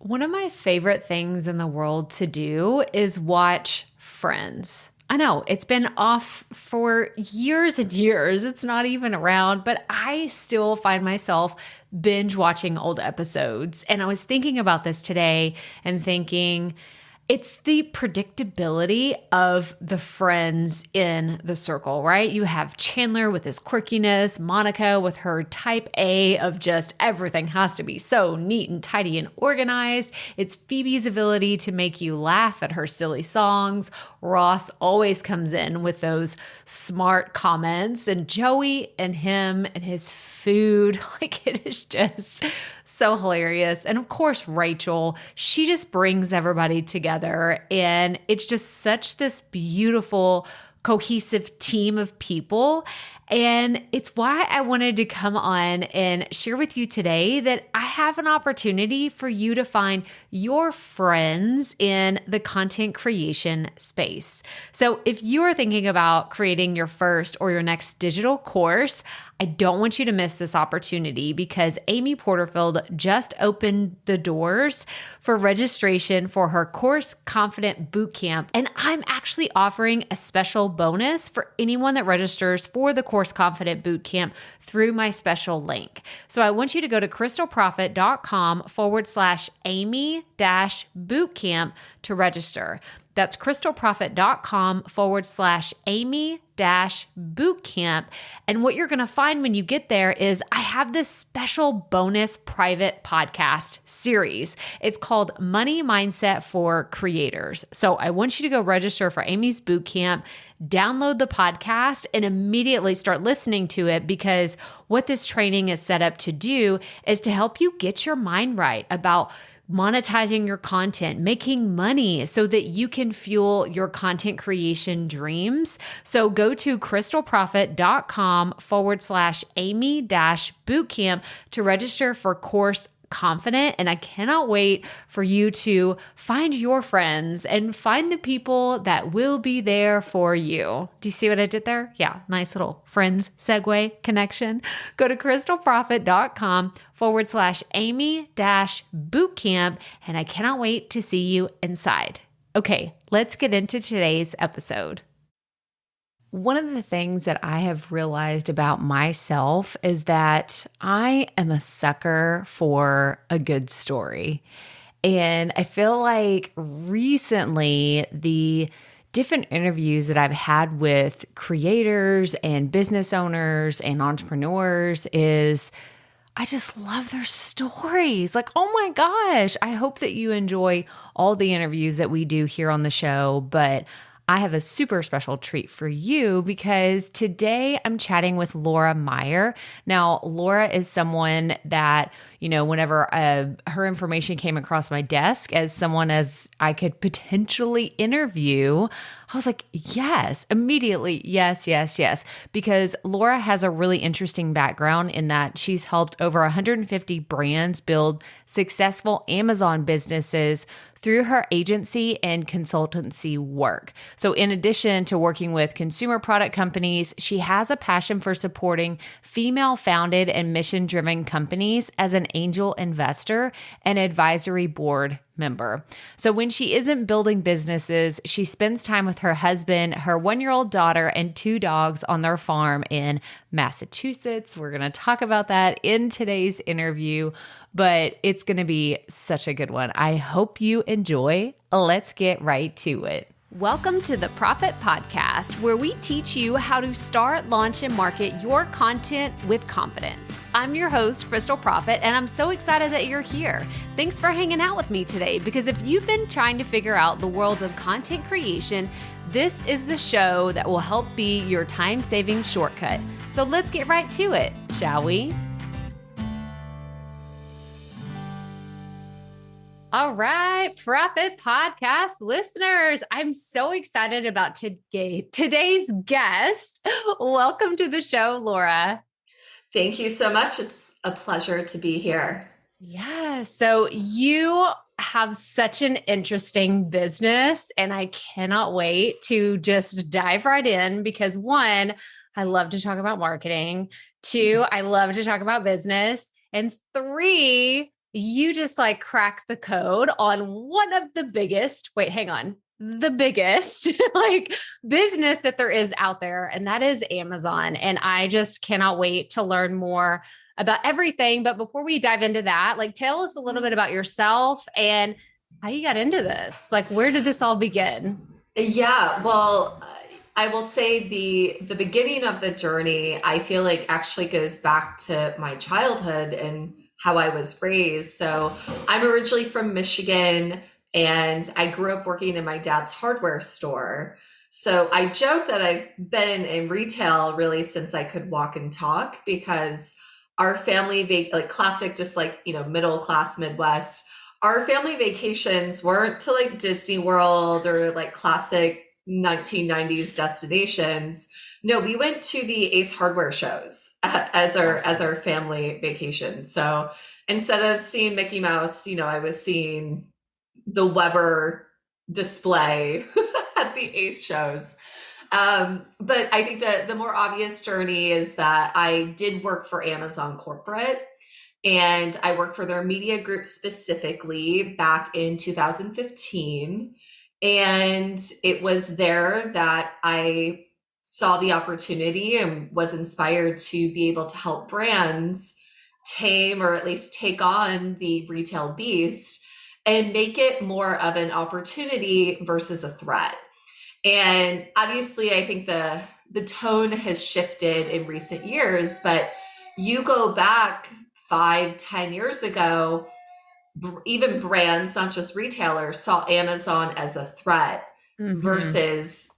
One of my favorite things in the world to do is watch Friends. I know it's been off for years and years. It's not even around, but I still find myself binge watching old episodes. And I was thinking about this today and thinking, it's the predictability of the friends in the circle, right? You have Chandler with his quirkiness, Monica with her type A of just everything has to be so neat and tidy and organized. It's Phoebe's ability to make you laugh at her silly songs. Ross always comes in with those smart comments, and Joey and him and his food, like it is just so hilarious. And of course, Rachel, she just brings everybody together, and it's just such this beautiful, cohesive team of people. And it's why I wanted to come on and share with you today that I have an opportunity for you to find your friends in the content creation space. So if you are thinking about creating your first or your next digital course, I don't want you to miss this opportunity because Amy Porterfield just opened the doors for registration for her Course Confident Bootcamp. And I'm actually offering a special bonus for anyone that registers for the Course Confident Bootcamp through my special link. So I want you to go to krystalprofit.com/Amy-bootcamp to register. That's krystalprofit.com/Amy-bootcamp. And what you're going to find when you get there is I have this special bonus private podcast series. It's called Money Mindset for Creators. So I want you to go register for Amy's bootcamp, download the podcast, and immediately start listening to it, because what this training is set up to do is to help you get your mind right about monetizing your content, making money so that you can fuel your content creation dreams. So go to krystalprofit.com/Amy-bootcamp to register for Course Confident. And I cannot wait for you to find your friends and find the people that will be there for you. Do you see what I did there? Yeah, nice little friends segue connection. Go to krystalprofit.com/Amy-bootcamp. And I cannot wait to see you inside. Okay, let's get into today's episode. One of the things that I have realized about myself is that I am a sucker for a good story. And I feel like recently the different interviews that I've had with creators and business owners and entrepreneurs is I just love their stories. Like, oh my gosh, I hope that you enjoy all the interviews that we do here on the show, but I have a super special treat for you because today I'm chatting with Laura Meyer. Now, Laura is someone that, whenever her information came across my desk as someone as I could potentially interview, I was like, yes, immediately. Yes, yes, yes. Because Laura has a really interesting background in that she's helped over 150 brands build successful Amazon businesses through her agency and consultancy work. So in addition to working with consumer product companies, she has a passion for supporting female-founded and mission-driven companies as an angel investor and advisory board member. So when she isn't building businesses, she spends time with her husband, her 1-year-old daughter, and 2 dogs on their farm in Massachusetts. We're going to talk about that in today's interview, but it's going to be such a good one. I hope you enjoy. Let's get right to it. Welcome to the Profit Podcast, where we teach you how to start, launch, and market your content with confidence. I'm your host, Krystal Profit, and I'm so excited that you're here. Thanks for hanging out with me today, because if you've been trying to figure out the world of content creation, this is the show that will help be your time-saving shortcut. So let's get right to it, shall we? All right, Profit Podcast listeners, I'm so excited about today's guest. Welcome to the show, Laura. Thank you so much. It's a pleasure to be here. Yeah, so you have such an interesting business, and I cannot wait to just dive right in because 1, I love to talk about marketing. 2, I love to talk about business. And 3, you just like cracked the code on one of the biggest, wait, hang on, the biggest like business that there is out there. And that is Amazon. And I just cannot wait to learn more about everything. But before we dive into that, like tell us a little bit about yourself and how you got into this. Like, where did this all begin? Yeah, well, I will say the beginning of the journey, I feel like actually goes back to my childhood and how I was raised. So I'm originally from Michigan and I grew up working in my dad's hardware store. So I joke that I've been in retail really since I could walk and talk because our family, like classic, just like, middle class Midwest, our family vacations weren't to like Disney World or like classic 1990s destinations. No, we went to the Ace Hardware shows as our family vacation. So instead of seeing Mickey Mouse, I was seeing the Weber display at the Ace shows. But I think that the more obvious journey is that I did work for Amazon corporate. And I worked for their media group specifically back in 2015. And it was there that I saw the opportunity and was inspired to be able to help brands tame or at least take on the retail beast and make it more of an opportunity versus a threat. And obviously, I think the tone has shifted in recent years, but you go back 5, 10 years ago, even brands, not just retailers, saw Amazon as a threat versus,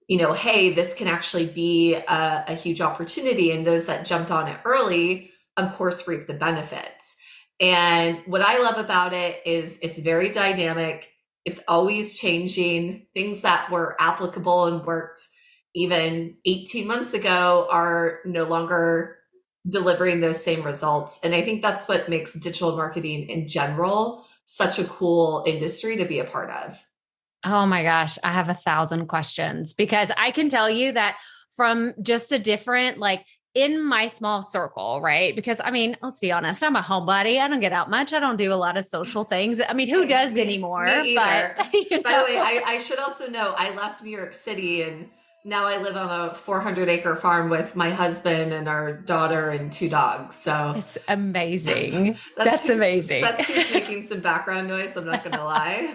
hey, this can actually be a huge opportunity. And those that jumped on it early, of course, reap the benefits. And what I love about it is it's very dynamic. It's always changing. Things that were applicable and worked even 18 months ago are no longer delivering those same results. And I think that's what makes digital marketing in general such a cool industry to be a part of. Oh my gosh, I have 1,000 questions because I can tell you that from just the different, like in my small circle, right? Because I mean, let's be honest, I'm a homebody. I don't get out much. I don't do a lot of social things. I mean, who does anymore? Me either. But, By the way, I should also know I left New York City and now I live on a 400-acre farm with my husband and our daughter and 2 dogs. So it's amazing. That's amazing. That's who's making some background noise. I'm not going to lie.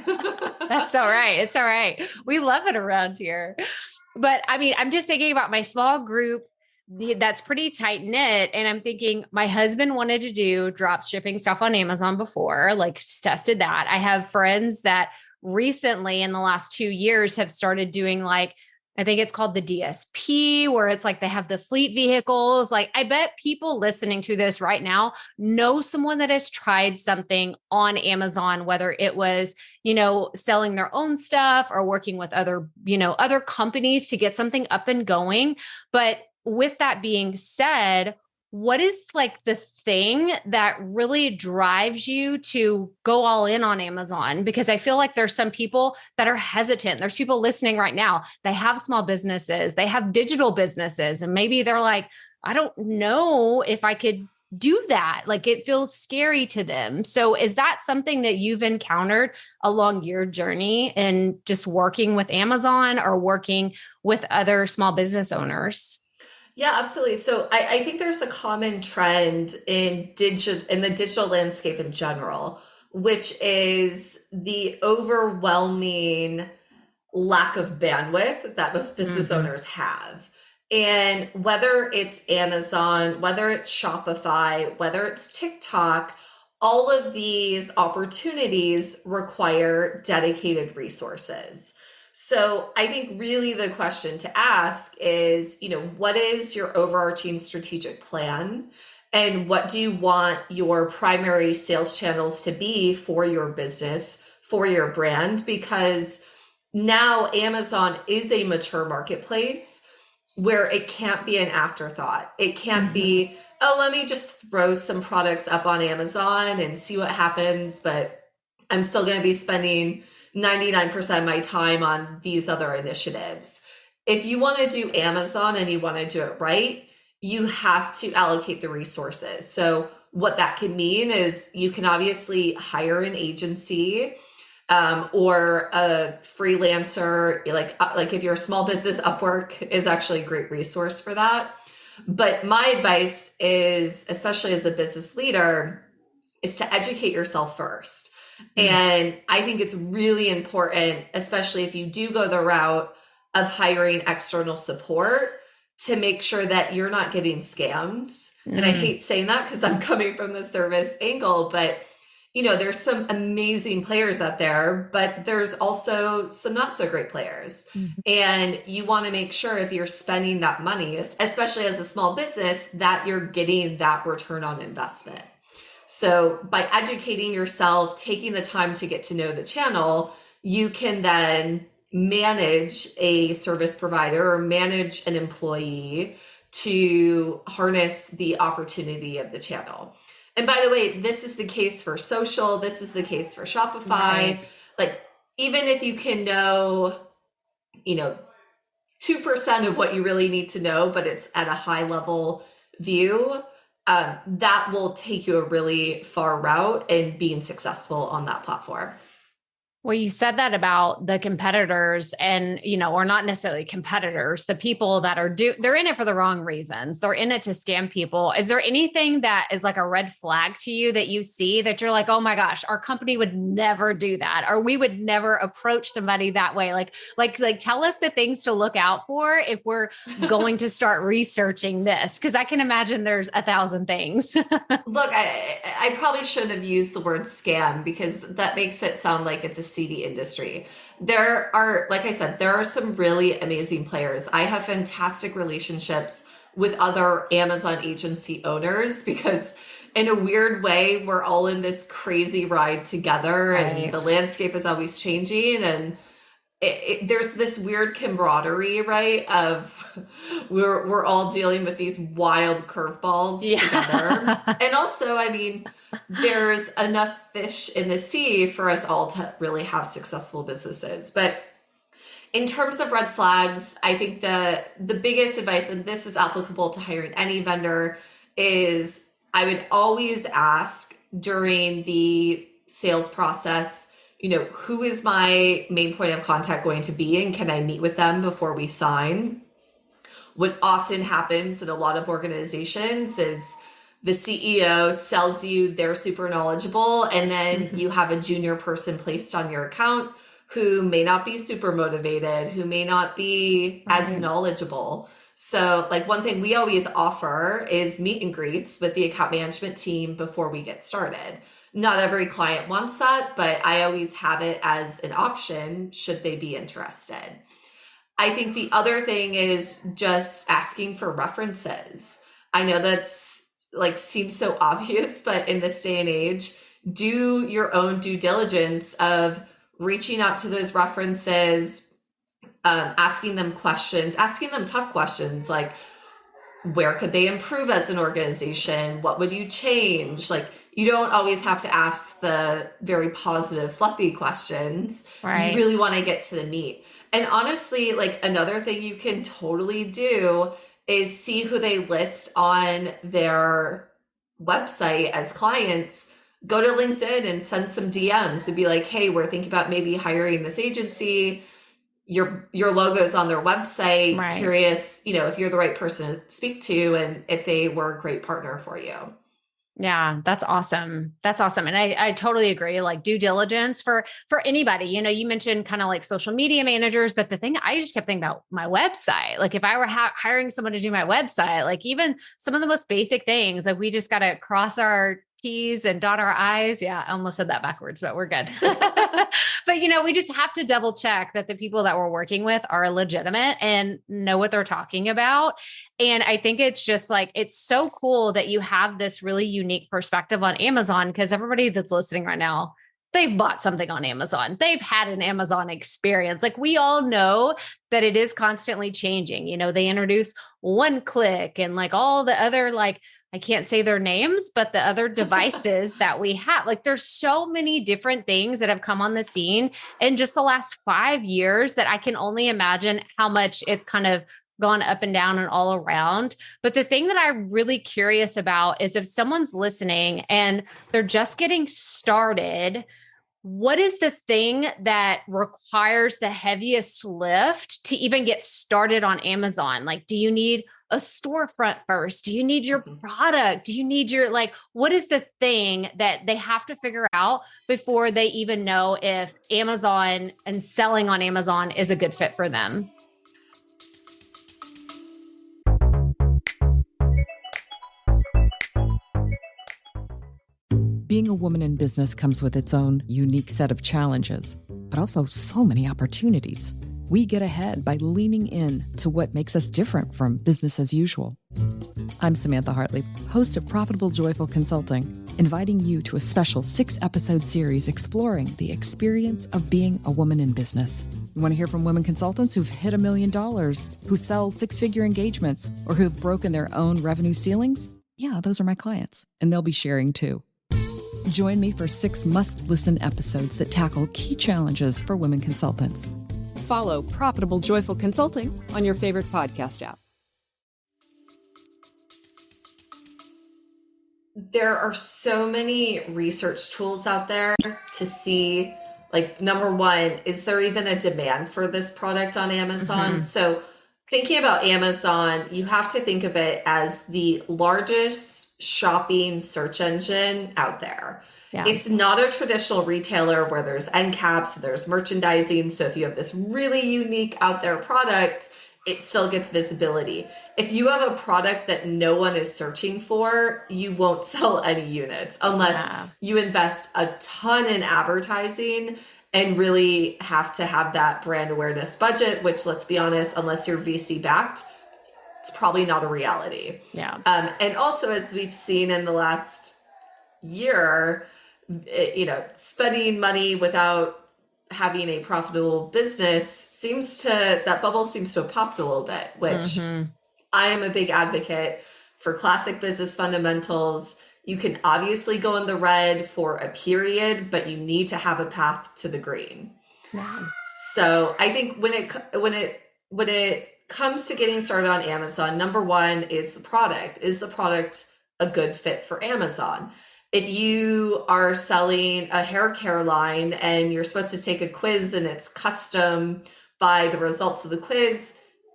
That's all right. It's all right. We love it around here. But I mean, I'm just thinking about my small group that's pretty tight knit. And I'm thinking my husband wanted to do drop shipping stuff on Amazon before, like tested that. I have friends that recently in the last 2 years have started doing like, I think it's called the DSP, where it's like they have the fleet vehicles. Like, I bet people listening to this right now know someone that has tried something on Amazon, whether it was, selling their own stuff or working with other companies to get something up and going. But with that being said, what is like the thing that really drives you to go all in on Amazon? Because I feel like there's some people that are hesitant. There's people listening right now. They have small businesses, they have digital businesses, and maybe they're like, I don't know if I could do that. Like it feels scary to them. So is that something that you've encountered along your journey in just working with Amazon or working with other small business owners? Yeah, absolutely. So I think there's a common trend in the digital landscape in general, which is the overwhelming lack of bandwidth that most business owners have. And whether it's Amazon, whether it's Shopify, whether it's TikTok, all of these opportunities require dedicated resources. So I think really the question to ask is, what is your overarching strategic plan? And what do you want your primary sales channels to be for your business, for your brand? Because now Amazon is a mature marketplace where it can't be an afterthought. It can't be, oh, let me just throw some products up on Amazon and see what happens, but I'm still going to be spending 99% of my time on these other initiatives. If you want to do Amazon and you want to do it right, you have to allocate the resources. So what that can mean is you can obviously hire an agency or a freelancer. Like if you're a small business, Upwork is actually a great resource for that. But my advice is, especially as a business leader, is to educate yourself first. And I think it's really important, especially if you do go the route of hiring external support, to make sure that you're not getting scammed. And I hate saying that because I'm coming from the service angle, but there's some amazing players out there, but there's also some not so great players. And you want to make sure if you're spending that money, especially as a small business, that you're getting that return on investment. So by educating yourself, taking the time to get to know the channel, you can then manage a service provider or manage an employee to harness the opportunity of the channel. And by the way, this is the case for social. This is the case for Shopify. Right. Like, even if you can know, 2% of what you really need to know, but it's at a high level view, that will take you a really far route in being successful on that platform. Well, you said that about the competitors and, or not necessarily competitors, the people that are they're in it for the wrong reasons. They're in it to scam people. Is there anything that is like a red flag to you that you see that you're like, oh my gosh, our company would never do that, or we would never approach somebody that way? Like tell us the things to look out for if we're going to start researching this, because I can imagine there's 1,000 things. Look, I probably shouldn't have used the word scam, because that makes it sound like it's a seedy industry. There are, like I said, there are some really amazing players. I have fantastic relationships with other Amazon agency owners, because in a weird way, we're all in this crazy ride together, right? And the landscape is always changing, and there's this weird camaraderie, right? Of we're all dealing with these wild curveballs together. And also, there's enough fish in the sea for us all to really have successful businesses. But in terms of red flags, I think the biggest advice, and this is applicable to hiring any vendor, is I would always ask during the sales process, who is my main point of contact going to be, and can I meet with them before we sign? What often happens in a lot of organizations is the CEO sells you they're super knowledgeable, and then you have a junior person placed on your account who may not be super motivated, who may not be as knowledgeable. So one thing we always offer is meet and greets with the account management team before we get started. Not every client wants that, but I always have it as an option should they be interested. I think the other thing is just asking for references. I know that's seems so obvious, but in this day and age, do your own due diligence of reaching out to those references, asking them questions, asking them tough questions like, where could they improve as an organization? What would you change? You don't always have to ask the very positive, fluffy questions. Right. You really want to get to the meat. And honestly, another thing you can totally do is see who they list on their website as clients. Go to LinkedIn and send some DMs to be like, hey, we're thinking about maybe hiring this agency. Your logo's on their website. Right. Curious, if you're the right person to speak to and if they were a great partner for you. Yeah, that's awesome. That's awesome. And I totally agree. Due diligence for anybody, you mentioned kind of social media managers, but the thing I just kept thinking about my website, if I were hiring someone to do my website, even some of the most basic things, we just got to cross our T's and dot our I's. Yeah, I almost said that backwards, but we're good. But, we just have to double check that the people that we're working with are legitimate and know what they're talking about. And I think it's just it's so cool that you have this really unique perspective on Amazon, because everybody that's listening right now, they've bought something on Amazon. They've had an Amazon experience. We all know that it is constantly changing. They introduce one click and all the other, I can't say their names, but the other devices that we have, there's so many different things that have come on the scene in just the last 5 years that I can only imagine how much it's kind of gone up and down and all around. But the thing that I'm really curious about is if someone's listening and they're just getting started, what is the thing that requires the heaviest lift to even get started on Amazon? Like, do you need a storefront first? Do you need your product? Do you need your, like, what is the thing that they have to figure out before they even know if Amazon and selling on Amazon is a good fit for them? Being a woman in business comes with its own unique set of challenges, but also so many opportunities. We get ahead by leaning in to what makes us different from business as usual. I'm Samantha Hartley, host of Profitable Joyful Consulting, inviting you to a special 6-episode series exploring the experience of being a woman in business. You want to hear from women consultants who've hit $1 million, who sell 6-figure engagements, or who've broken their own revenue ceilings? Yeah, those are my clients, and they'll be sharing too. Join me for 6 must-listen episodes that tackle key challenges for women consultants. Follow Profitable Joyful Consulting on your favorite podcast app. There are so many research tools out there to see, like, number one, is there even a demand for this product on Amazon? So thinking about Amazon, you have to think of it as the largest shopping search engine out there. Yeah. It's not a traditional retailer where there's end caps, there's merchandising. So if you have this really unique out there product, it still gets visibility. If you have a product that no one is searching for, you won't sell any units unless you invest a ton in advertising and really have to have that brand awareness budget, which, let's be honest, unless you're VC backed, it's probably not a reality. Yeah. And also, as we've seen in the last year, spending money without having a profitable business that bubble seems to have popped a little bit, which I am a big advocate for classic business fundamentals. You can obviously go in the red for a period, but you need to have a path to the green. Yeah. So I think when it comes to getting started on Amazon, number one is the product. Is the product a good fit for Amazon? If you are selling a hair care line and you're supposed to take a quiz and it's custom by the results of the quiz,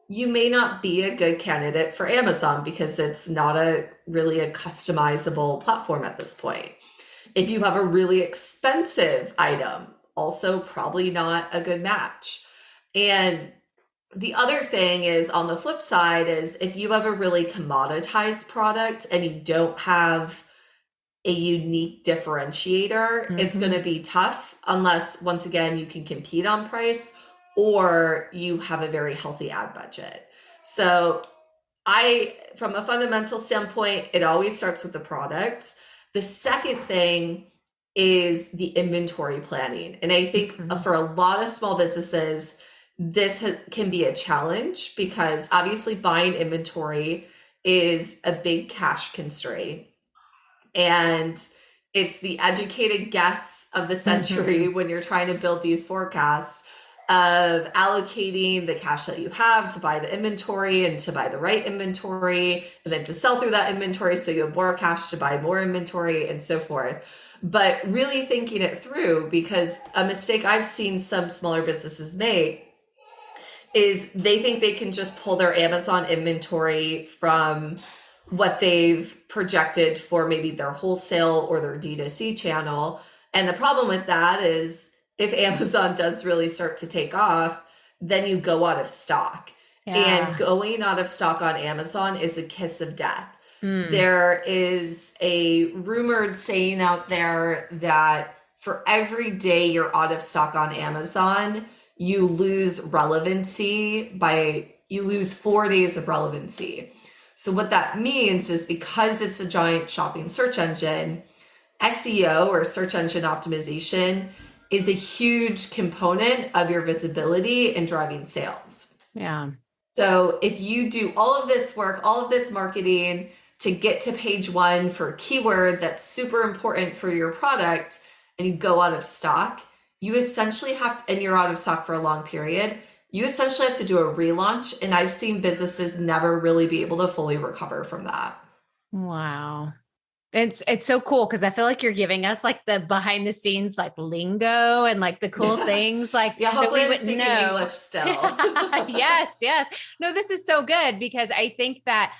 you may not be a good candidate for Amazon because it's not really a customizable platform at this point. If you have a really expensive item, also probably not a good match. And the other thing is, on the flip side, is if you have a really commoditized product and you don't have a unique differentiator, it's going to be tough unless, once again, you can compete on price or you have a very healthy ad budget. So from a fundamental standpoint, it always starts with the product. The second thing is the inventory planning. And I think for a lot of small businesses, this can be a challenge because obviously buying inventory is a big cash constraint. And it's the educated guess of the century when you're trying to build these forecasts of allocating the cash that you have to buy the inventory and to buy the right inventory and then to sell through that inventory so you have more cash to buy more inventory and so forth. But really thinking it through, because a mistake I've seen some smaller businesses make is they think they can just pull their Amazon inventory from what they've projected for maybe their wholesale or their D2C channel. And the problem with that is if Amazon does really start to take off, then you go out of stock. Yeah. And going out of stock on Amazon is a kiss of death. There is a rumored saying out there that for every day you're out of stock on Amazon, you lose relevancy you lose 4 days of relevancy. So what that means is, because it's a giant shopping search engine, SEO or search engine optimization is a huge component of your visibility and driving sales. Yeah. So if you do all of this work, all of this marketing to get to page 1 for a keyword that's super important for your product, and you go out of stock, you essentially have to, and you're out of stock for a long period, you essentially have to do a relaunch. And I've seen businesses never really be able to fully recover from that. Wow. It's so cool because I feel like you're giving us like the behind the scenes like lingo and like the cool things like Yeah, that hopefully we I'm wouldn't speaking know. English still. Yes, yes. No, this is so good because I think that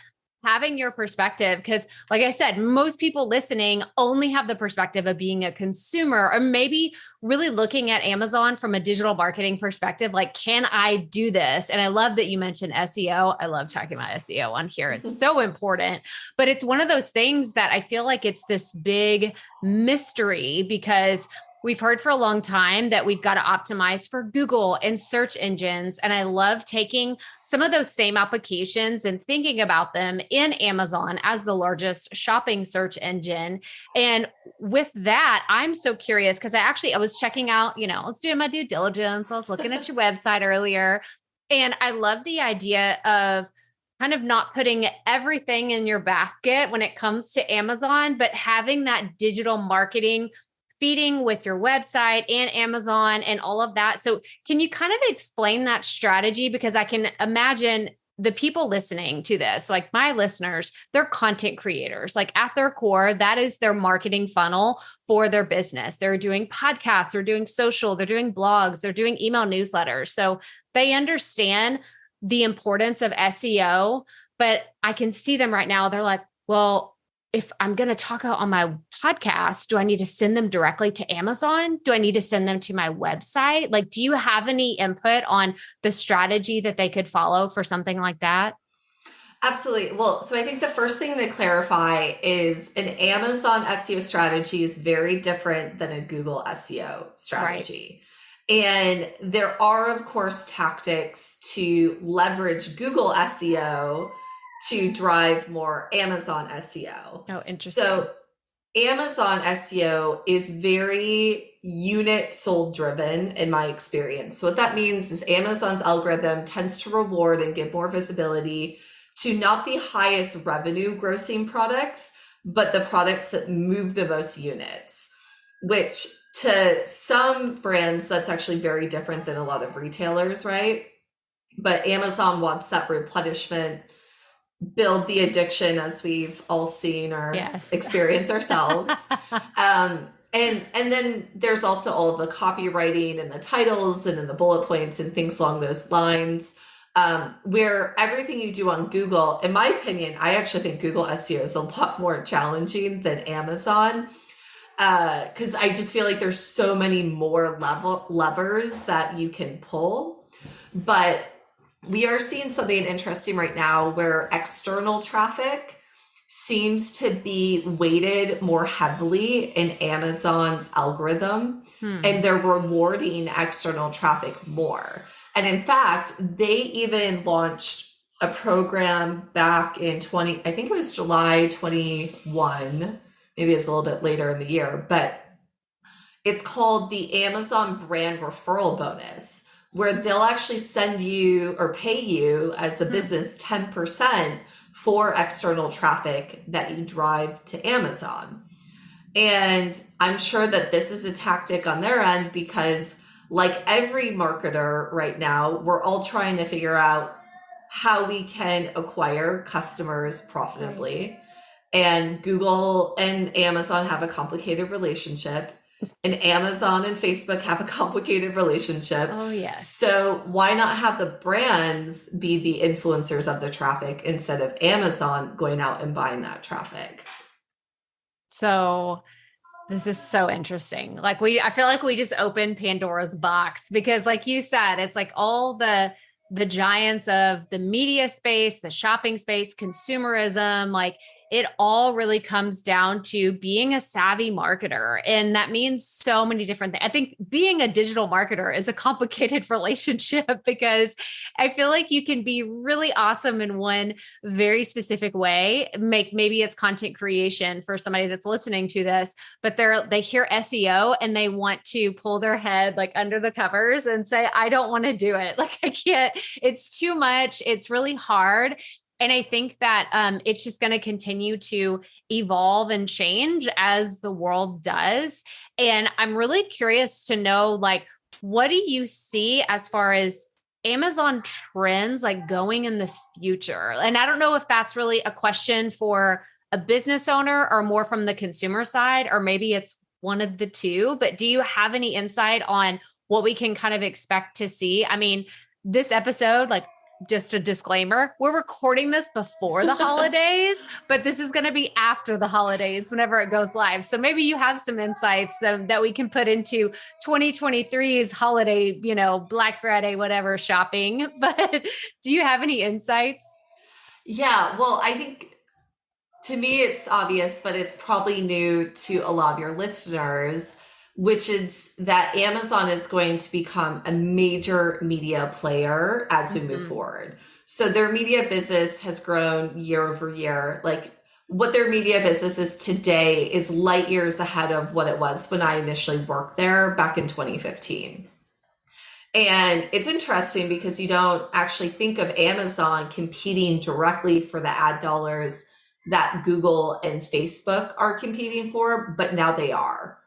having your perspective, because like I said, most people listening only have the perspective of being a consumer or maybe really looking at Amazon from a digital marketing perspective. Like, can I do this? And I love that you mentioned SEO. I love talking about SEO on here. It's so important, but it's one of those things that I feel like it's this big mystery because we've heard for a long time that we've got to optimize for Google and search engines. And I love taking some of those same applications and thinking about them in Amazon as the largest shopping search engine. And with that, I'm so curious because I was checking out, I was doing my due diligence. I was looking at your website earlier. And I love the idea of kind of not putting everything in your basket when it comes to Amazon, but having that digital marketing feeding with your website and Amazon and all of that. So can you kind of explain that strategy? Because I can imagine the people listening to this, like my listeners, they're content creators. Like at their core, that is their marketing funnel for their business. They're doing podcasts, they're doing social, they're doing blogs, they're doing email newsletters. So they understand the importance of SEO, but I can see them right now. They're like, well, if I'm going to talk on my podcast, do I need to send them directly to Amazon? Do I need to send them to my website? Like, do you have any input on the strategy that they could follow for something like that? Absolutely. Well, so I think the first thing to clarify is an Amazon SEO strategy is very different than a Google SEO strategy. Right. And there are, of course, tactics to leverage Google SEO to drive more Amazon SEO. Oh, interesting. So Amazon SEO is very unit sold driven in my experience. So what that means is Amazon's algorithm tends to reward and give more visibility to not the highest revenue grossing products, but the products that move the most units, which to some brands, that's actually very different than a lot of retailers, right? But Amazon wants that replenishment, build the addiction, as we've all seen or experienced ourselves. And then there's also all of the copywriting and the titles and then the bullet points and things along those lines, where everything you do on Google, in my opinion, I actually think Google SEO is a lot more challenging than Amazon, because I just feel like there's so many more levers that you can pull. But we are seeing something interesting right now where external traffic seems to be weighted more heavily in Amazon's algorithm, and they're rewarding external traffic more. And in fact, they even launched a program back in I think it was July 21, maybe it's a little bit later in the year, but it's called the Amazon Brand Referral Bonus, where they'll actually send you or pay you as a business 10% for external traffic that you drive to Amazon. And I'm sure that this is a tactic on their end because, like every marketer right now, we're all trying to figure out how we can acquire customers profitably. Right. And Google and Amazon have a complicated relationship. And Amazon and Facebook have a complicated relationship. Oh, yes. So why not have the brands be the influencers of the traffic instead of Amazon going out and buying that traffic? So this is so interesting. I feel like we just opened Pandora's box because like you said, it's like all the giants of the media space, the shopping space, consumerism, like it all really comes down to being a savvy marketer. And that means so many different things. I think being a digital marketer is a complicated relationship because I feel like you can be really awesome in one very specific way. Maybe it's content creation for somebody that's listening to this, but they hear SEO and they want to pull their head like under the covers and say, I don't want to do it. Like I can't, it's too much. It's really hard. And I think that it's just going to continue to evolve and change as the world does. And I'm really curious to know, like, what do you see as far as Amazon trends like going in the future? And I don't know if that's really a question for a business owner or more from the consumer side, or maybe it's one of the two, but do you have any insight on what we can kind of expect to see? I mean, this episode, like, just a disclaimer, we're recording this before the holidays, but this is going to be after the holidays whenever it goes live. So maybe you have some insights that we can put into 2023's holiday, Black Friday, whatever shopping. But do you have any insights? Yeah, well, I think to me it's obvious, but it's probably new to a lot of your listeners, which is that Amazon is going to become a major media player as we move forward. So their media business has grown year over year. Like, what their media business is today is light years ahead of what it was when I initially worked there back in 2015. And it's interesting because you don't actually think of Amazon competing directly for the ad dollars that Google and Facebook are competing for, but now they are.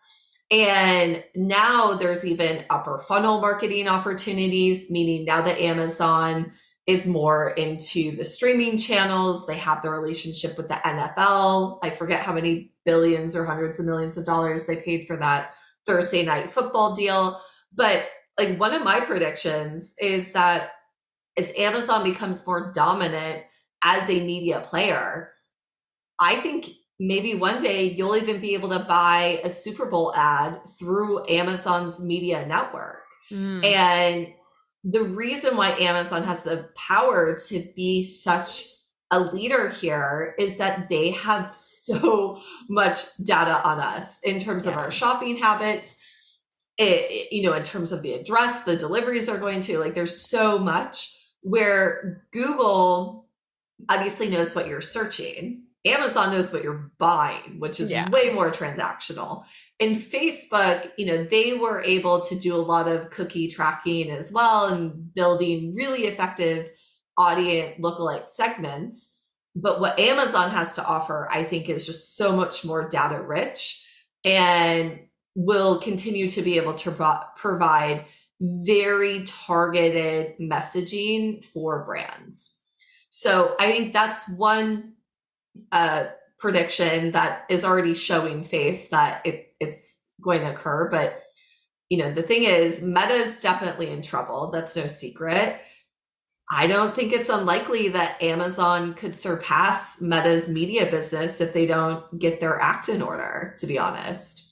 And now there's even upper funnel marketing opportunities, meaning now that Amazon is more into the streaming channels, they have the relationship with the NFL. I forget how many billions or hundreds of millions of dollars they paid for that Thursday night football deal. But like, one of my predictions is that as Amazon becomes more dominant as a media player, I think maybe one day you'll even be able to buy a Super Bowl ad through Amazon's media network. And the reason why Amazon has the power to be such a leader here is that they have so much data on us in terms of our shopping habits, in terms of the address, the deliveries are going to, like, there's so much where Google obviously knows what you're searching. Amazon knows what you're buying, which is way more transactional. And Facebook, they were able to do a lot of cookie tracking as well and building really effective audience lookalike segments. But what Amazon has to offer, I think, is just so much more data rich and will continue to be able to provide very targeted messaging for brands. So I think that's one prediction that is already showing face that it's going to occur. But the thing is, Meta is definitely in trouble. That's no secret. I don't think it's unlikely that Amazon could surpass Meta's media business if they don't get their act in order, to be honest.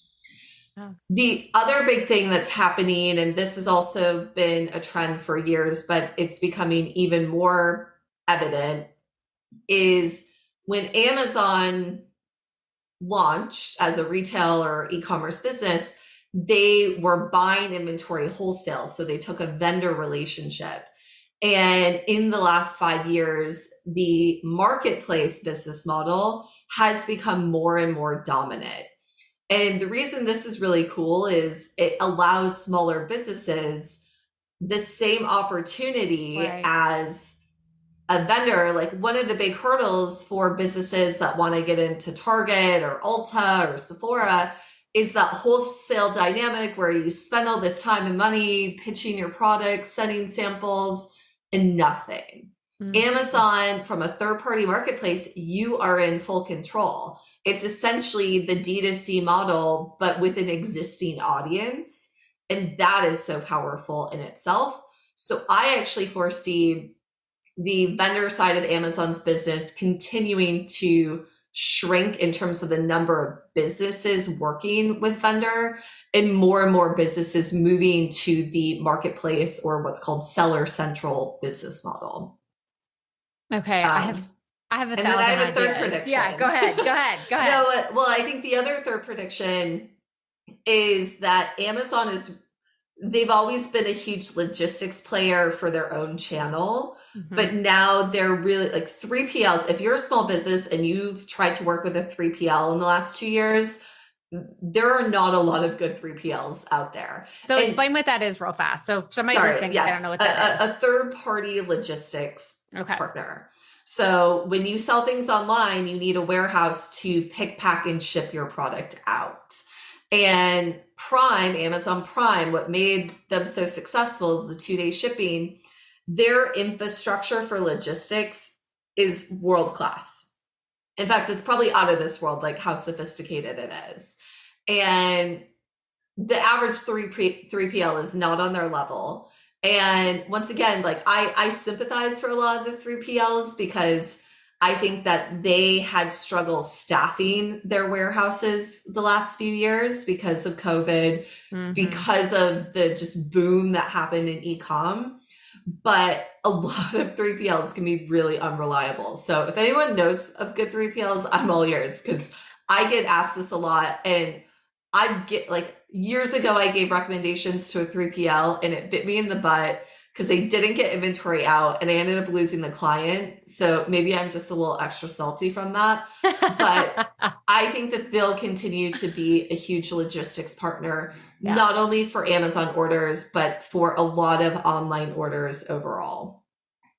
The other big thing that's happening, and this has also been a trend for years, but it's becoming even more evident, is when Amazon launched as a retail or e-commerce business, they were buying inventory wholesale. So they took a vendor relationship. And in the last 5 years, the marketplace business model has become more and more dominant. And the reason this is really cool is it allows smaller businesses the same opportunity as a vendor. Like, one of the big hurdles for businesses that want to get into Target or Ulta or Sephora is that wholesale dynamic where you spend all this time and money pitching your products, sending samples, and nothing. Amazon, from a third-party marketplace, you are in full control. It's essentially the D2C model, but with an existing audience. And that is so powerful in itself. So I actually foresee the vendor side of Amazon's business continuing to shrink in terms of the number of businesses working with vendor, and more businesses moving to the marketplace or what's called seller central business model. Okay. I have a thousand and then I have a third ideas. prediction. Yeah, go ahead. No, well, I think the other third prediction is that they've always been a huge logistics player for their own channel, but now they're really like 3PLs. If you're a small business and you've tried to work with a 3PL in the last 2 years, there are not a lot of good 3PLs out there. So explain what that is real fast. So somebody listening, I don't know what that is. A third-party logistics partner. So when you sell things online, you need a warehouse to pick, pack, and ship your product out. And Prime, Amazon Prime, what made them so successful is the 2-day shipping. their infrastructure for logistics is world-class. In fact, it's probably out of this world, like how sophisticated it is. And the average 3PL is not on their level. And once again, like I sympathize for a lot of the 3PLs because I think that they had struggled staffing their warehouses the last few years because of COVID, because of the just boom that happened in e-com. But a lot of 3PLs can be really unreliable. So if anyone knows of good 3PLs, I'm all ears because I get asked this a lot. And I get like years ago, I gave recommendations to a 3PL and it bit me in the butt because they didn't get inventory out and I ended up losing the client. So maybe I'm just a little extra salty from that. But I think that they'll continue to be a huge logistics partner, not only for Amazon orders, but for a lot of online orders overall.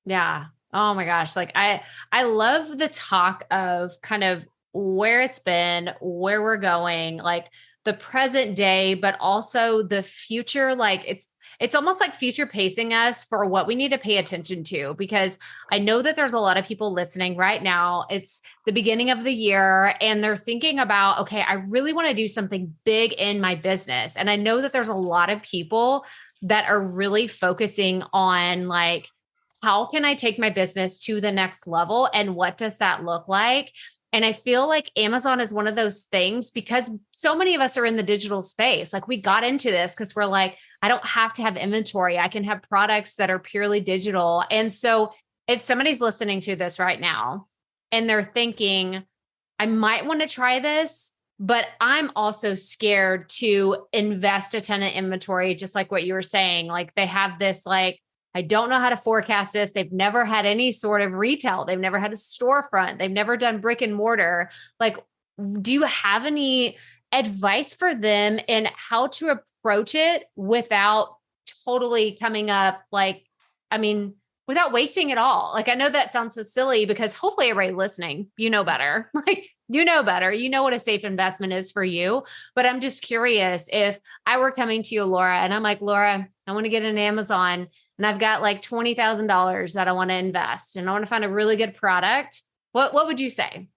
Yeah. Oh my gosh. Like I love the talk of kind of where it's been, where we're going, like the present day, but also the future. Like it's almost like future pacing us for what we need to pay attention to, because I know that there's a lot of people listening right now. It's the beginning of the year and they're thinking about, okay, I really want to do something big in my business. And I know that there's a lot of people that are really focusing on like, how can I take my business to the next level? And what does that look like? And I feel like Amazon is one of those things because so many of us are in the digital space. Like we got into this because we're like, I don't have to have inventory. I can have products that are purely digital. And so if somebody's listening to this right now and they're thinking, I might want to try this, but I'm also scared to invest a ton of inventory, just like what you were saying. Like they have this like, I don't know how to forecast this. They've never had any sort of retail. They've never had a storefront. They've never done brick and mortar. Like, do you have any advice for them in how to approach it without totally coming up like, I mean, without wasting it all? Like, I know that sounds so silly because hopefully everybody listening, you know better. Like, you know better. You know what a safe investment is for you. But I'm just curious if I were coming to you, Laura, and I'm like, Laura, I want to get an Amazon and I've got like $20,000 that I want to invest and I want to find a really good product. What would you say?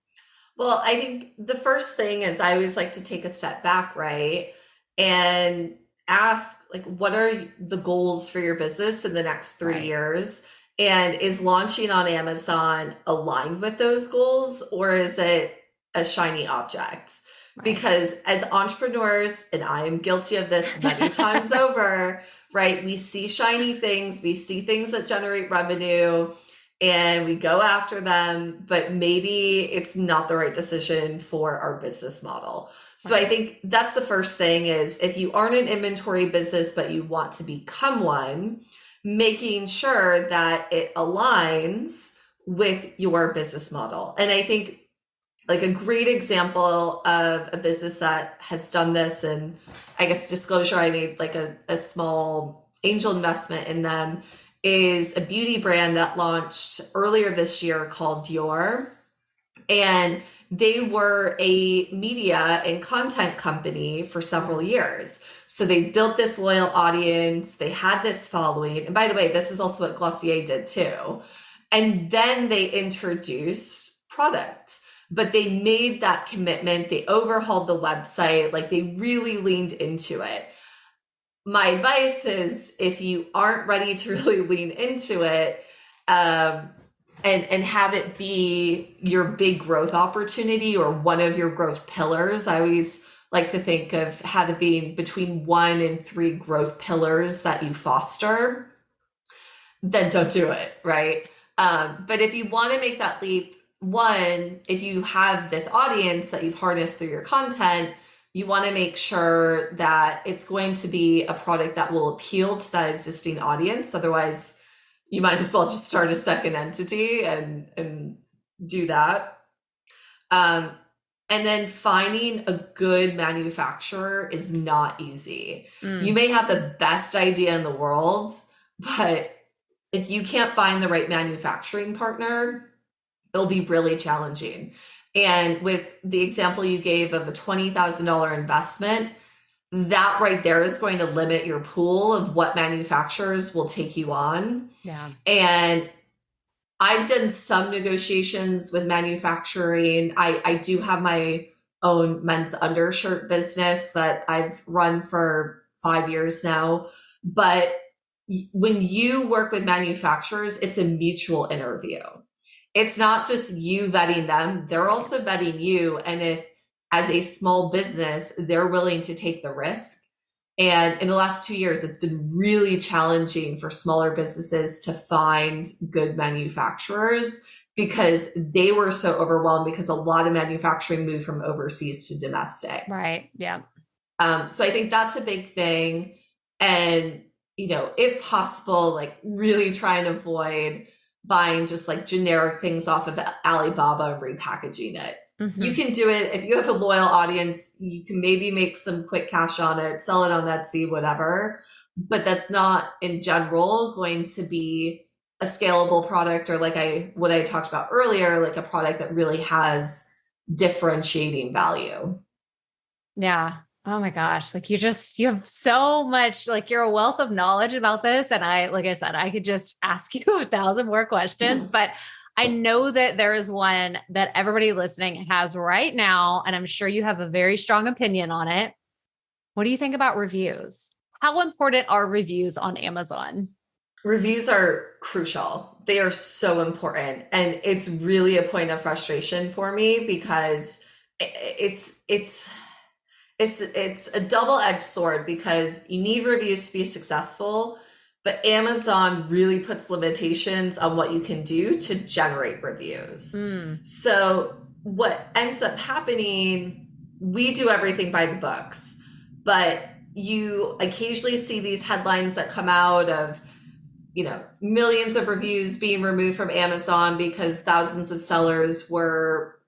Well, I think the first thing is I always like to take a step back, right? And ask like, what are the goals for your business in the next 3 years? And is launching on Amazon aligned with those goals, or is it a shiny object? Because as entrepreneurs, and I am guilty of this many times over, right? We see shiny things, we see things that generate revenue, and we go after them, but maybe it's not the right decision for our business model. So I think that's the first thing is if you aren't an inventory business, but you want to become one, making sure that it aligns with your business model. And I think like a great example of a business that has done this, and I guess disclosure, I made like a small angel investment in them, is a beauty brand that launched earlier this year called Dior. And they were a media and content company for several years. So they built this loyal audience. They had this following. And by the way, this is also what Glossier did too. And then they introduced product, but they made that commitment. They overhauled the website. Like they really leaned into it. My advice is if you aren't ready to really lean into it, and have it be your big growth opportunity or one of your growth pillars. I always like to think of how it being between 1 and 3 growth pillars that you foster, then don't do it, right? But if you want to make that leap, one, if you have this audience that you've harnessed through your content, you want to make sure that it's going to be a product that will appeal to that existing audience. Otherwise, you might as well just start a second entity and do that. And then finding a good manufacturer is not easy. You may have the best idea in the world, but if you can't find the right manufacturing partner, it'll be really challenging. And with the example you gave of a $20,000 investment, that right there is going to limit your pool of what manufacturers will take you on. Yeah. And I've done some negotiations with manufacturing. I do have my own men's undershirt business that I've run for 5 years now. But when you work with manufacturers, it's a mutual interview. It's not just you vetting them, they're also vetting you. And if, as a small business, they're willing to take the risk. And in the last 2 years, it's been really challenging for smaller businesses to find good manufacturers because they were so overwhelmed because a lot of manufacturing moved from overseas to domestic. Right. Yeah. So I think that's a big thing. And, if possible, like really try and avoid buying just like generic things off of Alibaba and repackaging it. Mm-hmm. You can do it. If you have a loyal audience, you can maybe make some quick cash on it, sell it on Etsy, whatever. But that's not in general going to be a scalable product, or what I talked about earlier, like a product that really has differentiating value. Yeah. Oh my gosh. Like you have so much, like you're a wealth of knowledge about this. And like I said, I could just ask you 1,000 more questions, but I know that there is one that everybody listening has right now. And I'm sure you have a very strong opinion on it. What do you think about reviews? How important are reviews on Amazon? Reviews are crucial. They are so important. And it's really a point of frustration for me because it's a double-edged sword, because you need reviews to be successful, but Amazon really puts limitations on what you can do to generate reviews. So what ends up happening, we do everything by the books, but you occasionally see these headlines that come out of, millions of reviews being removed from Amazon because thousands of sellers were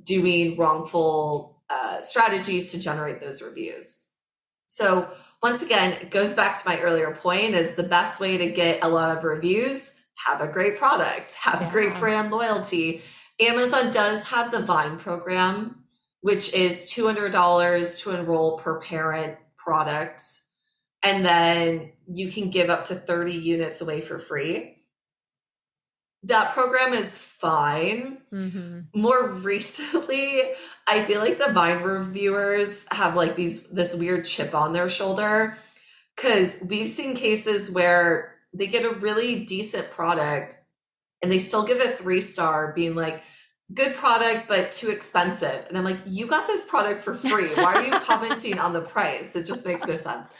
doing wrongful strategies to generate those reviews. So once again, it goes back to my earlier point, is the best way to get a lot of reviews, have a great product, have great brand loyalty. Amazon does have the Vine program, which is $200 to enroll per parent product. And then you can give up to 30 units away for free. That program is fine. Mm-hmm. More recently, I feel like the Vine reviewers have like this weird chip on their shoulder, because we've seen cases where they get a really decent product and they still give it 3-star, being like, good product, but too expensive. And I'm like, you got this product for free. Why are you commenting on the price? It just makes no sense.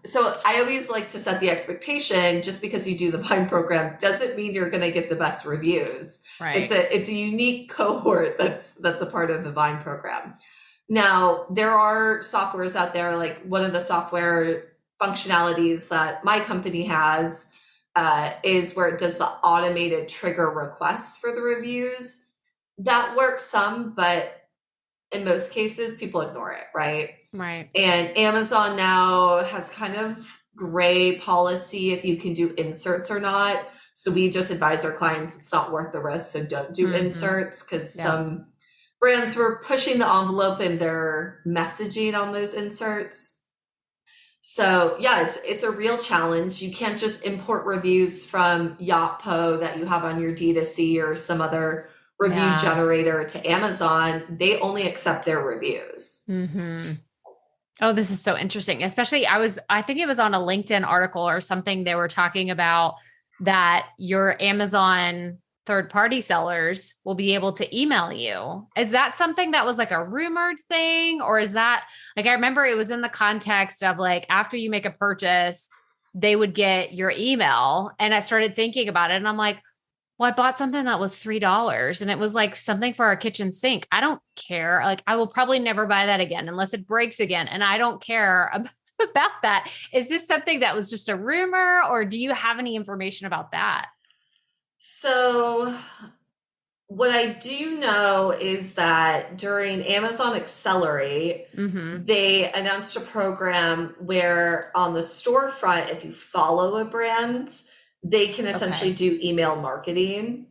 So I always like to set the expectation, just because you do the Vine program doesn't mean you're going to get the best reviews. Right. It's a unique cohort that's a part of the Vine program. Now, there are softwares out there, like one of the software functionalities that my company has is where it does the automated trigger requests for the reviews. That works some, but in most cases, people ignore it, right? Right. And Amazon now has kind of gray policy if you can do inserts or not. So we just advise our clients it's not worth the risk, so don't do inserts, because some brands were pushing the envelope in their messaging on those inserts. So yeah, it's a real challenge. You can't just import reviews from Yotpo that you have on your D2C or some other review generator to Amazon. They only accept their reviews. Mm-hmm. Oh, this is so interesting. Especially I think it was on a LinkedIn article or something. They were talking about that your Amazon third-party sellers will be able to email you. Is that something that was like a rumored thing? Or is that like, I remember it was in the context of like, after you make a purchase, they would get your email. And I started thinking about it and I'm like, well, I bought something that was $3 and it was like something for our kitchen sink. I don't care. Like, I will probably never buy that again unless it breaks again. And I don't care about that. Is this something that was just a rumor, or do you have any information about that? So what I do know is that during Amazon Accelerate, they announced a program where on the storefront, if you follow a brand, they can essentially do email marketing.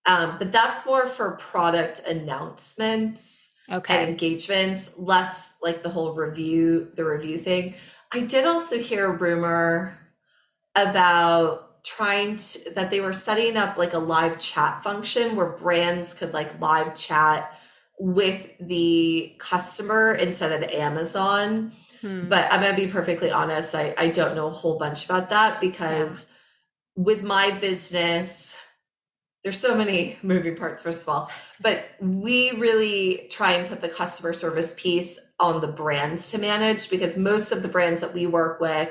But that's more for product announcements. and Okay. engagements, less like the review thing. I did also hear a rumor about that they were setting up like a live chat function where brands could like live chat with the customer instead of Amazon. But I'm going to be perfectly honest, I don't know a whole bunch about that because with my business, there's so many moving parts, first of all, but we really try and put the customer service piece on the brands to manage, because most of the brands that we work with,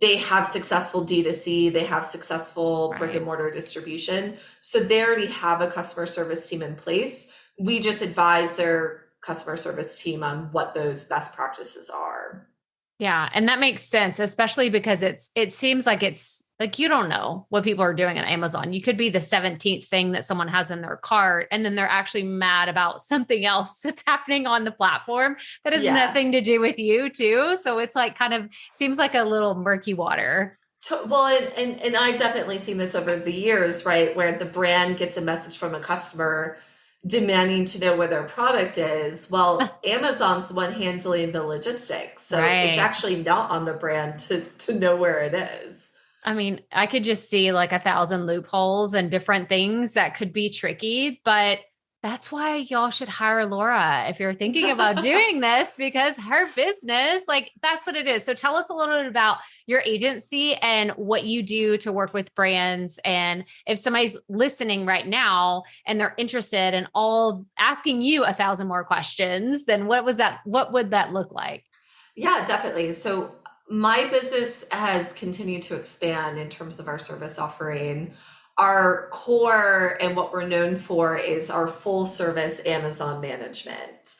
they have successful D2C, they have successful brick and mortar distribution. So they already have a customer service team in place. We just advise their customer service team on what those best practices are. Yeah. And that makes sense, especially because it seems like it's like, you don't know what people are doing on Amazon. You could be the 17th thing that someone has in their cart, and then they're actually mad about something else that's happening on the platform that has nothing to do with you too. So it's like kind of seems like a little murky water. Well, and I've definitely seen this over the years, right? Where the brand gets a message from a customer demanding to know where their product is. Well, Amazon's the one handling the logistics. So it's actually not on the brand to know where it is. I mean, I could just see like 1,000 loopholes and different things that could be tricky, but that's why y'all should hire Laura if you're thinking about doing this, because her business, like that's what it is. So tell us a little bit about your agency and what you do to work with brands. And if somebody's listening right now and they're interested in all asking you 1,000 more questions, then what would that look like? Yeah, definitely. So my business has continued to expand in terms of our service offering. Our core and what we're known for is our full service Amazon management,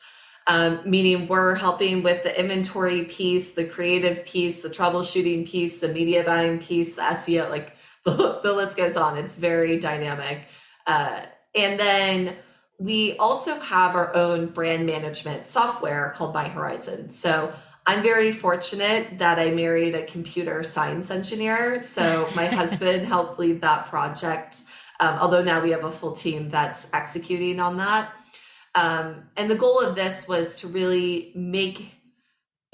meaning we're helping with the inventory piece, the creative piece, the troubleshooting piece, the media buying piece, the SEO, like the list goes on. It's very dynamic. And then we also have our own brand management software called My Horizon. So I'm very fortunate that I married a computer science engineer. So my husband helped lead that project, although now we have a full team that's executing on that. And the goal of this was to really make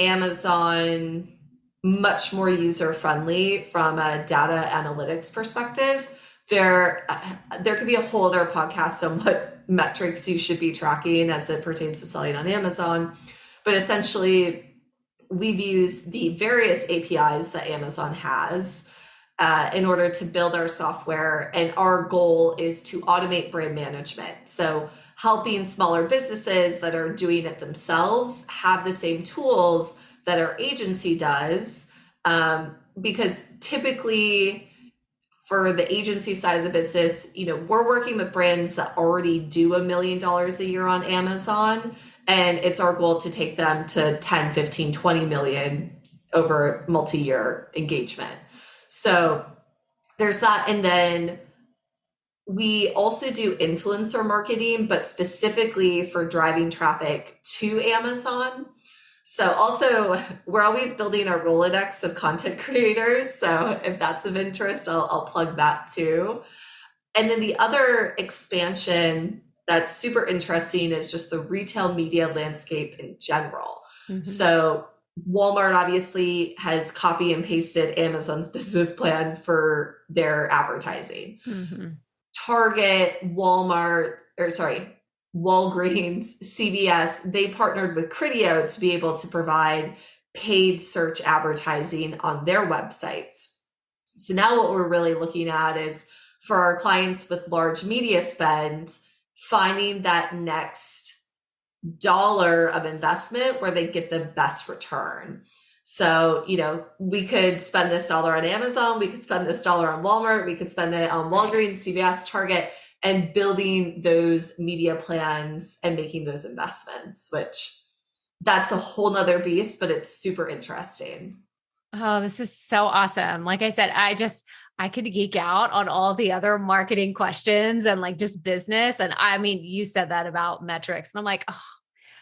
Amazon much more user-friendly from a data analytics perspective. There could be a whole other podcast on what metrics you should be tracking as it pertains to selling on Amazon. But essentially, we've used the various APIs that Amazon has in order to build our software. And our goal is to automate brand management. So helping smaller businesses that are doing it themselves have the same tools that our agency does. Because typically for the agency side of the business, we're working with brands that already do $1 million a year on Amazon. And it's our goal to take them to 10, 15, 20 million over multi-year engagement. So there's that. And then we also do influencer marketing, but specifically for driving traffic to Amazon. So also, we're always building our Rolodex of content creators. So if that's of interest, I'll plug that too. And then the other expansion that's super interesting is just the retail media landscape in general. Mm-hmm. So Walmart obviously has copy and pasted Amazon's business plan for their advertising. Mm-hmm. Target, Walgreens, CVS, they partnered with Criteo to be able to provide paid search advertising on their websites. So now what we're really looking at is for our clients with large media spend, finding that next dollar of investment where they get the best return. So, we could spend this dollar on Amazon, we could spend this dollar on Walmart, we could spend it on Walgreens, CVS, Target, and building those media plans and making those investments, which that's a whole nother beast, but it's super interesting. Oh, this is so awesome. Like I said, I could geek out on all the other marketing questions and like just business. And I mean, you said that about metrics and I'm like, oh,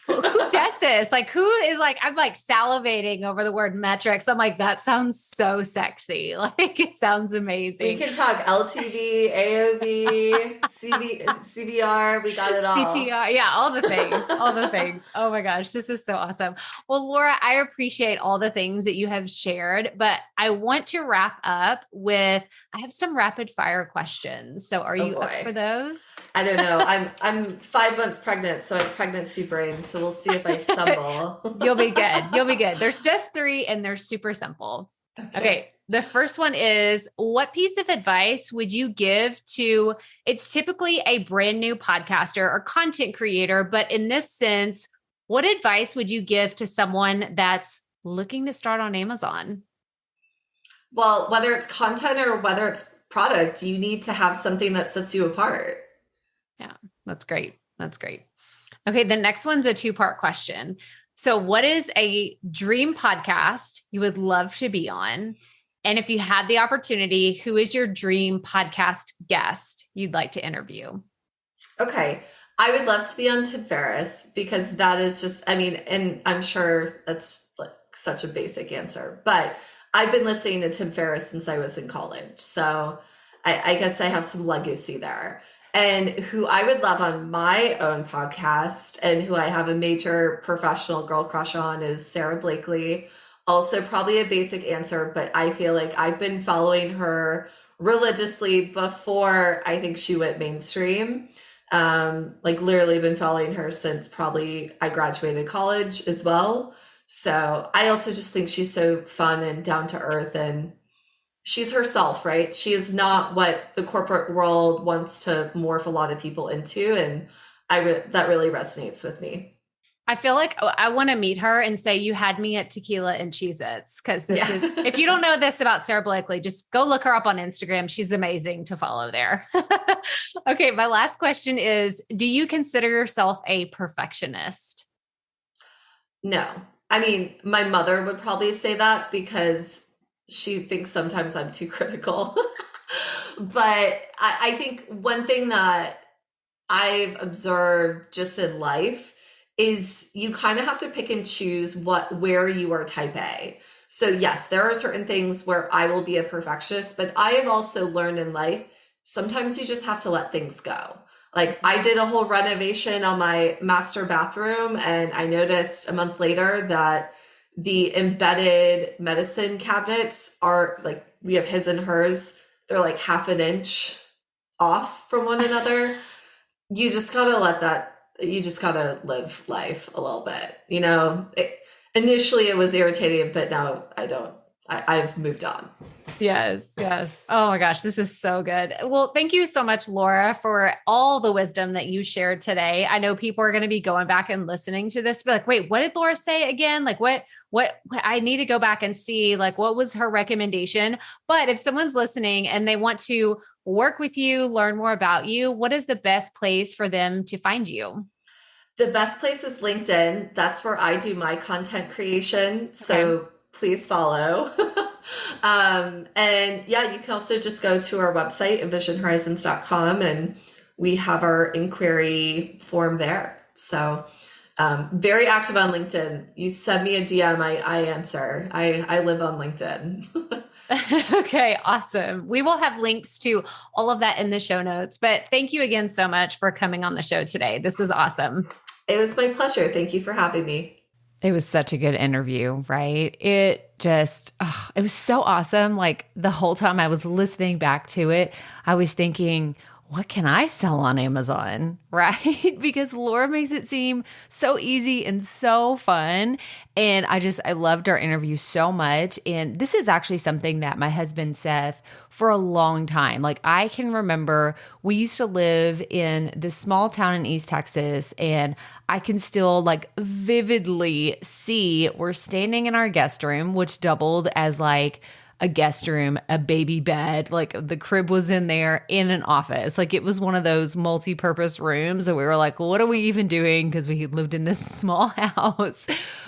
who does this? Like, who is like, I'm like salivating over the word metrics. I'm like, that sounds so sexy. Like, it sounds amazing. We can talk LTV, AOV, CVR. We got it all. CTR. Yeah. All the things, all the things. Oh my gosh. This is so awesome. Well, Laura, I appreciate all the things that you have shared, but I want to wrap up with, I have some rapid fire questions. So are you up for those? I don't know. I'm 5 months pregnant, so I have pregnancy brain. So we'll see if I stumble. You'll be good. You'll be good. There's just 3 and they're super simple. Okay. The first one is, what piece of advice would you give to, it's typically a brand new podcaster or content creator, but in this sense, what advice would you give to someone that's looking to start on Amazon? Well, whether it's content or whether it's product, you need to have something that sets you apart. Yeah, that's great. That's great. Okay. The next one's a 2-part question. So what is a dream podcast you would love to be on? And if you had the opportunity, who is your dream podcast guest you'd like to interview? Okay. I would love to be on Tim Ferriss because that is just, I mean, and I'm sure that's like such a basic answer, but I've been listening to Tim Ferriss since I was in college. So I guess I have some legacy there. And who I would love on my own podcast and who I have a major professional girl crush on is Sarah Blakely. Also probably a basic answer, but I feel like I've been following her religiously before I think she went mainstream. Like literally been following her since probably I graduated college as well. So I also just think she's so fun and down to earth, and she's herself, right? She is not what the corporate world wants to morph a lot of people into. And that really resonates with me. I feel like I want to meet her and say, you had me at tequila and Cheez-Its. Cause this is, if you don't know this about Sarah Blakely, just go look her up on Instagram. She's amazing to follow there. Okay. My last question is, do you consider yourself a perfectionist? No. I mean, my mother would probably say that because she thinks sometimes I'm too critical. But I think one thing that I've observed just in life is you kind of have to pick and choose where you are type A. So yes, there are certain things where I will be a perfectionist, but I have also learned in life, sometimes you just have to let things go. Like I did a whole renovation on my master bathroom, and I noticed a month later that the embedded medicine cabinets are like, we have his and hers. They're like half an inch off from one another. You just gotta you just gotta live life a little bit. You know, initially it was irritating, but now I've moved on. Yes. Yes. Oh my gosh. This is so good. Well, thank you so much, Laura, for all the wisdom that you shared today. I know people are going to be going back and listening to this, but like, wait, what did Laura say again? Like what I need to go back and see, like, what was her recommendation? But if someone's listening and they want to work with you, learn more about you, what is the best place for them to find you? The best place is LinkedIn. That's where I do my content creation. So please follow. And yeah, you can also just go to our website, envisionhorizons.com, and we have our inquiry form there. So very active on LinkedIn. You send me a DM, I answer. I live on LinkedIn. Okay, awesome. We will have links to all of that in the show notes, but thank you again so much for coming on the show today. This was awesome. It was my pleasure. Thank you for having me. It was such a good interview, right? It was so awesome. Like the whole time I was listening back to it, I was thinking, what can I sell on Amazon? Right? Because Laura makes it seem so easy and so fun. And I loved our interview so much. And this is actually something that my husband, Seth, for a long time, like I can remember we used to live in this small town in East Texas, and I can still like vividly see we're standing in our guest room, which doubled as like a guest room, a baby bed, like the crib was in there, in an office. Like it was one of those multi-purpose rooms. And we were like, what are we even doing? Because we lived in this small house.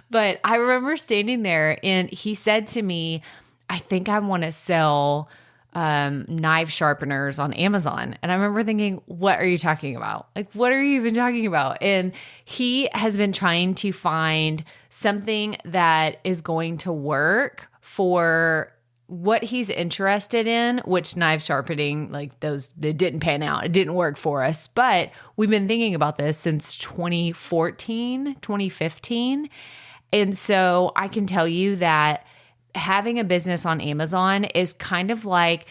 But I remember standing there and he said to me, I think I want to sell knife sharpeners on Amazon. And I remember thinking, what are you talking about? Like, what are you even talking about? And he has been trying to find something that is going to work for what he's interested in, which knife sharpening, like those, it didn't pan out. It didn't work for us. But we've been thinking about this since 2014, 2015. And so I can tell you that having a business on Amazon is kind of like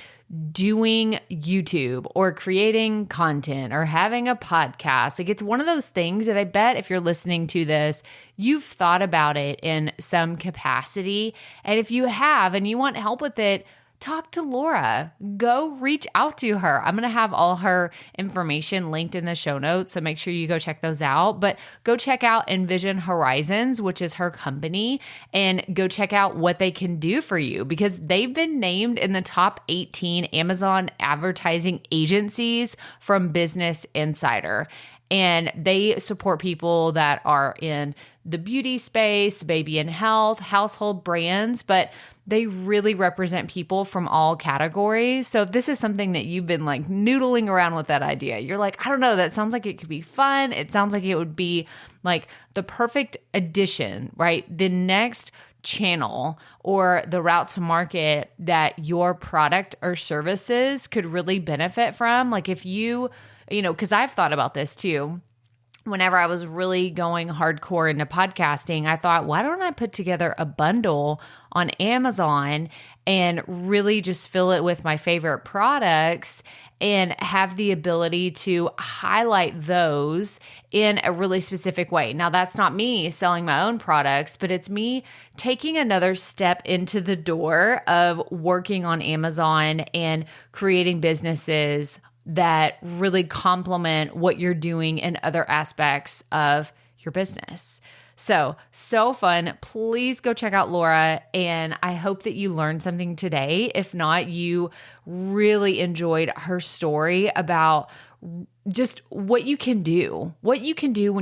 doing YouTube or creating content or having a podcast. Like, it's one of those things that I bet if you're listening to this, you've thought about it in some capacity. And if you have and you want help with it, talk to Laura. Go reach out to her. I'm going to have all her information linked in the show notes, so make sure you go check those out. But go check out Envision Horizons, which is her company, and go check out what they can do for you, because they've been named in the top 18 Amazon advertising agencies from Business Insider. And they support people that are in the beauty space, baby and health, household brands, but they really represent people from all categories. So if this is something that you've been like noodling around with that idea, you're like, I don't know, that sounds like it could be fun. It sounds like it would be like the perfect addition, right? The next channel or the route to market that your product or services could really benefit from. Like if you know, because I've thought about this too. Whenever I was really going hardcore into podcasting, I thought, why don't I put together a bundle on Amazon and really just fill it with my favorite products and have the ability to highlight those in a really specific way. Now, that's not me selling my own products, but it's me taking another step into the door of working on Amazon and creating businesses that really complement what you're doing in other aspects of your business. So fun. Please go check out Laura. And I hope that you learned something today. If not, you really enjoyed her story about just what you can do when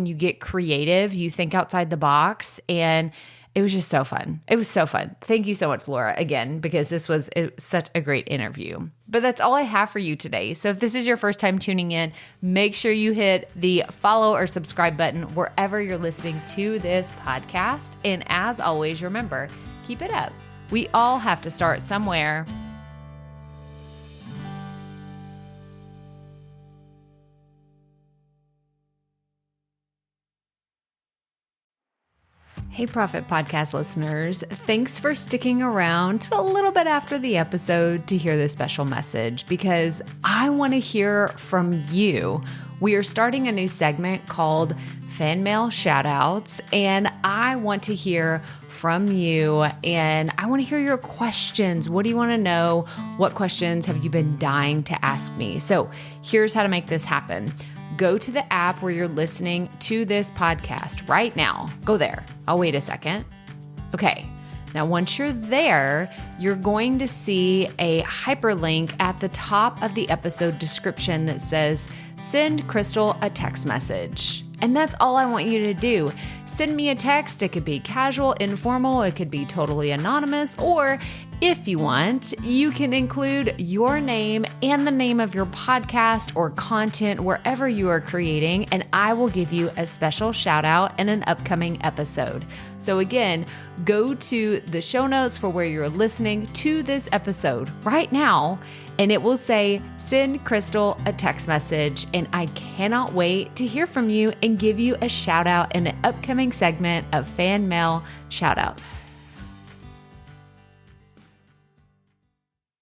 you get creative, you think outside the box, and it was just so fun. It was so fun. Thank you so much, Laura, again, because it was such a great interview. But that's all I have for you today. So if this is your first time tuning in, make sure you hit the follow or subscribe button wherever you're listening to this podcast. And as always, remember, keep it up. We all have to start somewhere. Hey, Profit Podcast listeners. Thanks for sticking around to a little bit after the episode to hear this special message, because I want to hear from you. We are starting a new segment called Fan Mail Shoutouts, and I want to hear from you, and I want to hear your questions. What do you want to know? What questions have you been dying to ask me? So here's how to make this happen. Go to the app where you're listening to this podcast right now. Go there. I'll wait a second. Okay. Now, once you're there, you're going to see a hyperlink at the top of the episode description that says, send Krystal a text message. And that's all I want you to do. Send me a text. It could be casual, informal. It could be totally anonymous. Or if you want, you can include your name and the name of your podcast or content wherever you are creating, and I will give you a special shout out in an upcoming episode. So again, go to the show notes for where you're listening to this episode right now, and it will say, send Krystal a text message. And I cannot wait to hear from you and give you a shout out in an upcoming segment of Fan Mail Shoutouts.